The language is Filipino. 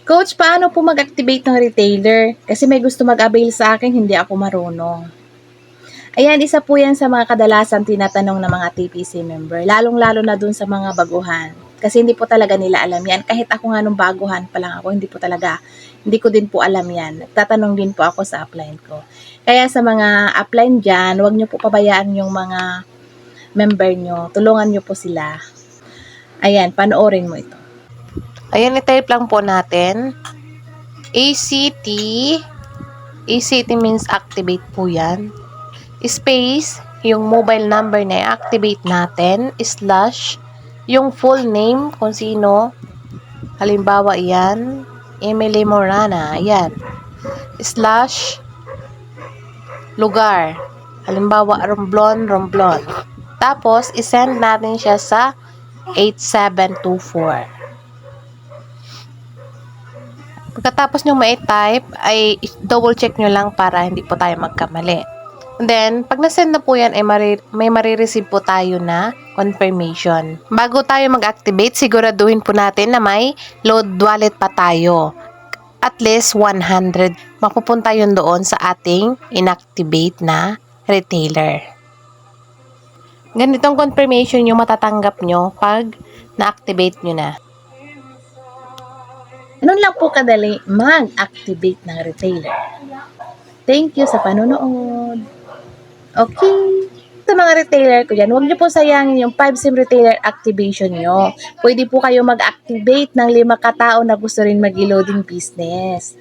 Coach, paano po mag-activate ng retailer? Kasi may gusto mag-avail sa akin, hindi ako marunong. Ayan, isa po yan sa mga kadalasan tinatanong ng mga TPC member, lalong-lalo na dun sa mga baguhan. Kasi hindi po talaga nila alam yan. Kahit ako nga nung baguhan pa lang ako, hindi ko din po alam yan. Nagtatanong din po ako sa upline ko. Kaya sa mga upline dyan, huwag nyo po pabayaan yung mga member nyo. Tulungan nyo po sila. Ayan, panoorin mo ito. Ayan, i-type lang po natin. ACT. ACT means activate po yan. Space, yung mobile number na i-activate natin. Slash, yung full name kung sino. Halimbawa, yan. Emily Morana. Ayan. Slash, lugar. Halimbawa, Romblon. Tapos, isend natin siya sa 8724. Pagkatapos nyo ma-type, ay double check nyo lang para hindi po tayo magkamali. And then, pag nasend na po yan, ay may marireceive po tayo na confirmation. Bago tayo mag-activate, siguraduhin po natin na may load wallet pa tayo. At least 100. Mapupunta yun doon sa ating inactivate na retailer. Ganitong confirmation yung matatanggap nyo pag na-activate nyo na. Ganun lang po kadali mag-activate ng retailer. Thank you sa panonood. Okay. Sa mga retailer ko dyan, huwag nyo po sayangin yung 5-SIM retailer activation nyo. Pwede po kayo mag-activate ng 5 katao na gusto rin mag-loading business.